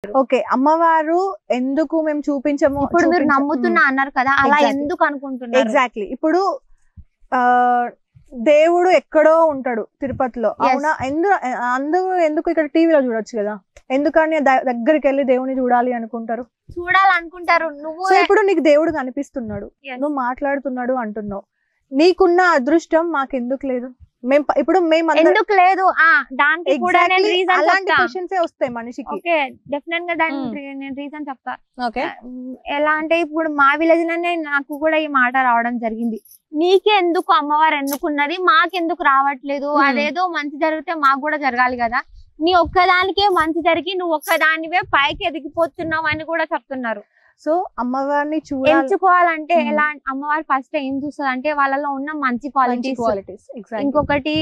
అంటారు. ఓకే, అమ్మవారు ఎందుకు మేము చూపించము, ఇప్పుడు మీరు నమ్ముతున్నా అన్నారు కదా, అలా ఎందుకు అనుకుంటున్నారు? ఎగ్జాక్ట్లీ. ఇప్పుడు దేవుడు ఎక్కడో ఉంటాడు తిరుపతిలో, అవునా? ఎందుకు ఇక్కడ టీవీలో చూడొచ్చు కదా, ఎందుకని దగ్గరికి వెళ్ళి దేవుని చూడాలి అనుకుంటారు? చూడాలనుకుంటారు. నువ్వు ఇప్పుడు నీకు దేవుడు కనిపిస్తున్నాడు, నువ్వు మాట్లాడుతున్నాడు అంటున్నావు, నీకున్న అదృష్టం మాకెందుకు లేదు? ఇప్పుడు మేము ఎందుకు లేదు దానికి కూడా నేను రీజన్ అలాంటి క్వశ్చన్స్ వస్తాయి మనిషికి. ఓకే, డెఫినెట్ గా దానికి నేను రీజన్ చెప్తా. ఓకే, ఎలా అంటే ఇప్పుడు మా విలేజ్ లోనే నాకు కూడా ఈ మాట రావడం జరిగింది. నీకే ఎందుకు అమ్మవారు ఎందుకున్నది, మాకెందుకు రావట్లేదు? అదేదో మంచి జరిగితే మాకు కూడా జరగాలి కదా, నీ ఒక్కదానికే మంచి జరిగి నువ్వు ఒక్కదానివే పైకి ఎదిగిపోతున్నావు అని కూడా చెప్తున్నారు. సో అమ్మవారిని ఎంచుకోవాలంటే ఎలా, అమ్మవారు ఫస్ట్ ఏం చూస్తుంది అంటే వాళ్ళలో ఉన్న మంచి క్వాలిటీస్. ఇంకొకటి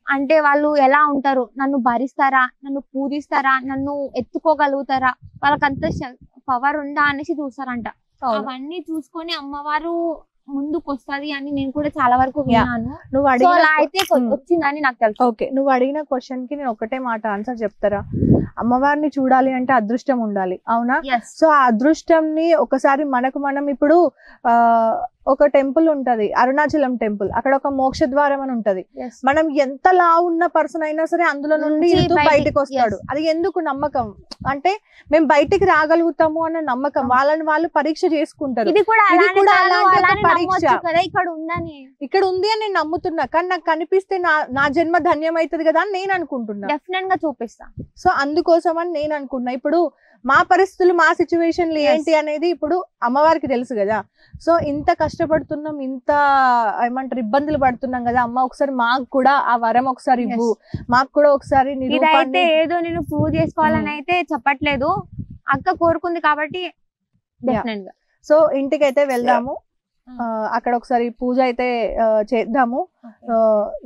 అంటే వాళ్ళు ఎలా ఉంటారు, నన్ను భరిస్తారా, నన్ను పూజిస్తారా, నన్ను ఎత్తుకోగలుగుతారా, వాళ్ళకంత పవర్ ఉందా అనేసి చూస్తారంట. అవన్నీ చూసుకొని అమ్మవారు ముందుకు వస్తుంది అని నేను కూడా చాలా వరకు విన్నాను. నువ్వు అడిగిన అయితే వచ్చిందని నాకు తెలుసు. ఓకే, నువ్వు అడిగిన క్వశ్చన్ కి నేను ఒకటే మాట ఆన్సర్ చెప్తారా? అమ్మవారిని చూడాలి అంటే అదృష్టం ఉండాలి, అవునా? సో ఆ అదృష్టంని ఒకసారి మనం ఇప్పుడు ఒక టెంపుల్ ఉంటది, అరుణాచలం టెంపుల్, అక్కడ ఒక మోక్ష ద్వారం అని ఉంటది. మనం ఎంత లా ఉన్న పర్సన్ అయినా సరే అందులో నుండి బయటకు వస్తాడు. అది ఎందుకు? నమ్మకం. అంటే మేము బయటికి రాగలుగుతాము అన్న నమ్మకం. వాళ్ళని వాళ్ళు పరీక్ష చేసుకుంటారు. ఇది కూడా పరీక్ష ఇక్కడ ఉంది అని నేను నమ్ముతున్నా, కానీ నాకు కనిపిస్తే నా జన్మ ధన్యం అవుతుంది కదా అని నేను అనుకుంటున్నా. డెఫినెట్ గా చూపిస్తా. సో అందుకోసం అని నేను అనుకున్నా. ఇప్పుడు మా పరిస్థితులు, మా సిచ్యువేషన్లు ఏంటి అనేది ఇప్పుడు అమ్మవారికి తెలుసు కదా. సో ఇంత కష్టపడుతున్నాం, ఇంత ఏమంటారు ఇబ్బందులు పడుతున్నాం కదా, అమ్మ ఒకసారి మాకు కూడా ఆ వరం ఒకసారి ఇవ్వు, మాకు కూడా ఒకసారి. ఇదైతే ఏదో నేను ప్రూవ్ చేసుకోవాలని అయితే చెప్పట్లేదు, అక్క కోరుకుంది కాబట్టి డెఫినెట్ గా. సో ఇంటికైతే వెళ్దాము, అక్కడ ఒకసారి పూజ అయితే చేద్దాము.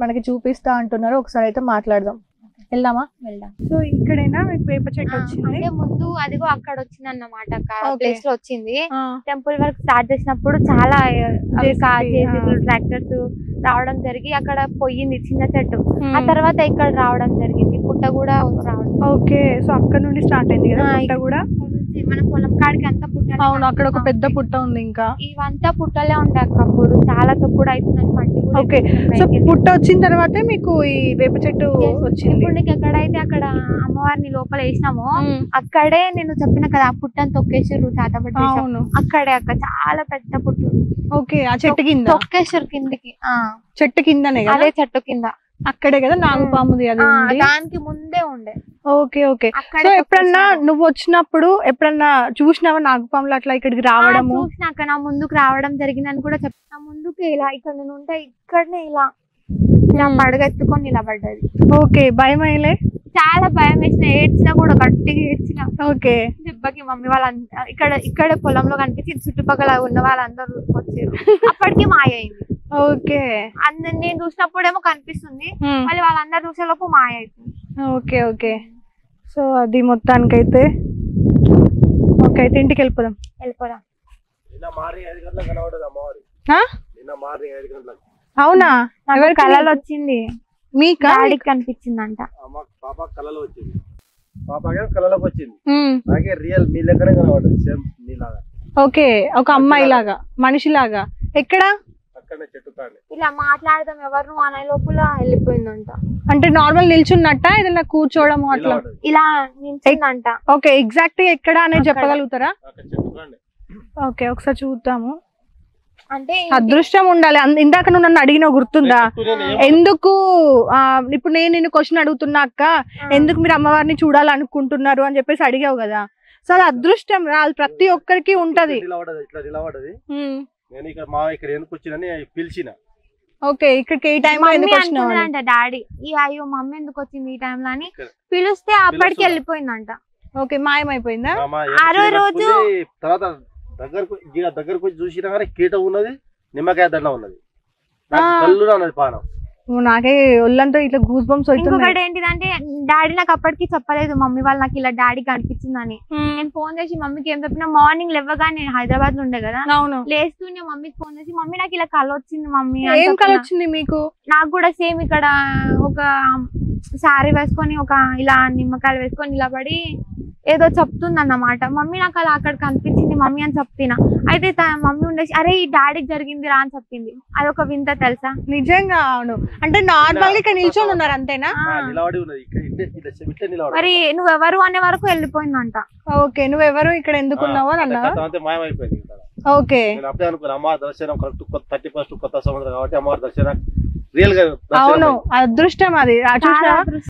మనకి చూపిస్తా అంటున్నారు, ఒకసారి అయితే మాట్లాడదాం. వెళ్దామా? వెళ్దాం. సో ఇక్కడైనా వేప చెట్టు వచ్చింది. అంటే ముందు అదిగో అక్కడ వచ్చింది అన్నమాట, ప్లేస్ లో వచ్చింది. టెంపుల్ వర్క్ స్టార్ట్ చేసినప్పుడు చాలా ట్రాక్టర్స్ రావడం జరిగి అక్కడ పోయింది చిన్న చెట్టు. ఆ తర్వాత ఇక్కడ రావడం జరిగింది, పుట్ట కూడా రావడం. ఓకే, సో అక్కడ నుండి స్టార్ట్ అయింది కదా పుట్ట కూడా. మన పొలం కాడికి అంతా పుట్ట. అవును, అక్కడ ఒక పెద్ద పుట్ట ఉంది. ఇంకా ఇవంతా పుట్టలే ఉండే అప్పుడు, చాలా తప్పుడు అవుతుందని మట్టి. ఓకే, సో పుట్ట వచ్చిన తర్వాతే మీకు ఈ వేప చెట్టు వచ్చింది. ఇప్పుడు నీకు ఎక్కడైతే అక్కడ అమ్మవారిని లోపల వేసినామో అక్కడే నేను చెప్పిన కదా, ఆ పుట్టని తొక్కేసారు చేతబట్టి. అక్కడే అక్కడ చాలా పెద్ద పుట్టు. ఓకే, ఆ చెట్టు కింద తొక్కేసారు కిందికి. చెట్టు కిందనే, అదే చెట్టు కింద అక్కడే కదా నాగుపాముది, అది దానికి ముందే ఉండే. Okay okay. సో ఎప్పుడన్నా నువ్వు వచ్చినప్పుడు ఎప్పుడన్నా చూసినావా నాగుపాములు అట్లా ఇక్కడికి రావడము? చూసినాక నా ముందుకు రావడం జరిగిందని కూడా చెప్తా. ముందుకు ఇలా ఇక్కడ నేను ఉంటే ఇక్కడనే ఇలా పడగెత్తుకొని నిలబడ్డది. ఓకే, భయం అయ్యలే? చాలా భయం వేసిన, ఏడ్చినా కూడా గట్టిగా ఏడ్చిన. ఓకే, దెబ్బకి మమ్మీ వాళ్ళంతా ఇక్కడే పొలంలో కనిపించి చుట్టుపక్కల ఉన్న వాళ్ళందరూ వచ్చారు. అప్పటికి మాయ అయింది. ఓకే, అందరు నేను చూసినప్పుడేమో కనిపిస్తుంది, మళ్ళీ వాళ్ళందరూ చూసేలోపు మాయ అవుతుంది. Okay okay. సో అది మొత్తానికైతే ఓకే, అయితే ఇంటికి వెళ్ళిపోదాం. అవునా? ఎవరి కళలు వచ్చింది? మీ డాడీకి కనిపించిందంట. ఓకే, ఒక అమ్మాయి లాగా, మనిషి లాగా. ఎక్కడ? ఇలా మాట్లాడదాం ఎవరు అనే లోపల వెళ్ళిపోయిందంట. అంటే నార్మల్ నిల్చున్నట్ట, ఏదైనా కూర్చోవడం అట్లా ఇలా నిల్చుందంట. ఓకే, ఎగ్జాక్ట్ గా ఎక్కడ అనేది చెప్పగలుగుతారా? ఓకే, ఒకసారి చూద్దాము. అంటే అదృష్టం ఉండాలి. ఇందాక నువ్వు నన్ను అడిగిన గుర్తుందా, ఎందుకు ఇప్పుడు నేను నిన్ను క్వశ్చన్ అడుగుతున్నా అక్క, ఎందుకు మీరు అమ్మవారిని చూడాలనుకుంటున్నారు అని చెప్పేసి అడిగావు కదా. సో అది అదృష్టం రా, ప్రతి ఒక్కరికి ఉంటది. ఓకే, ఇక్కడికి ఏ టైం అంట డాడీ, అయ్యో మమ్మీ ఎందుకు వచ్చింది ఈ టైంలో అని పిలిస్తే అప్పటికి వెళ్ళిపోయిందంట. ఓకే, మాయమైపోయిందా? ఆరో రోజు దగ్గరకు చూసినా కానీ కీట ఉన్నది, నిమ్మకాయ దండ ఉన్నది, కళ్ళు ఉన్నది పానం. నాకే ఒళ్ళంతా ఇట్లా గూస్ బంప్స్ అవుతుంది. ఇంకొకటి ఏంటిదంటే డాడీ నాకు అప్పటికి చెప్పలేదు మమ్మీ వాళ్ళు నాకు ఇలా డాడీ కనిపించిందని. నేను ఫోన్ చేసి మమ్మీకి ఏం చెప్పినా, మార్నింగ్ లేవగానే నేను హైదరాబాద్ లో ఉండే కదా, లేస్తూనే మమ్మీకి ఫోన్ చేసి మమ్మీ నాకు ఇలా కళ వచ్చింది మమ్మీ. ఏం కళ వచ్చింది మీకు? నాకు కూడా సేమ్ ఇక్కడ ఒక సారీ వేసుకొని ఒక ఇలా నిమ్మకాయలు వేసుకొని నిలబడి ఏదో చెప్తుంది అన్నమాట. మమ్మీ నాకు అలా అక్కడ కనిపించింది మమ్మీ అని చెప్తున్నా. అయితే మమ్మీ ఉండేసి అరే ఈ డాడీకి జరిగింది రా అని చెప్పింది. అదొక వింత తెలుసా. నిజంగా అవును. అంటే నార్మల్ గా ఇక్కడ నిల్చొని ఉన్నారు అంతేనా? మరి నువ్వెవరు అనే వరకు వెళ్ళిపోయిందంట. ఓకే, నువ్వెవరు ఇక్కడ ఎందుకున్నావు అని అన్నావా? మాయమైపోయింది. ఓకే, అప్పుడే అనుకున్నా అమ్మవారి దర్శనం కరెక్ట్ 31st కొత్త సంవత్సరం కాబట్టి అమ్మవారి దర్శనం రియల్ గా అవును అదృష్టం అది. చూసినా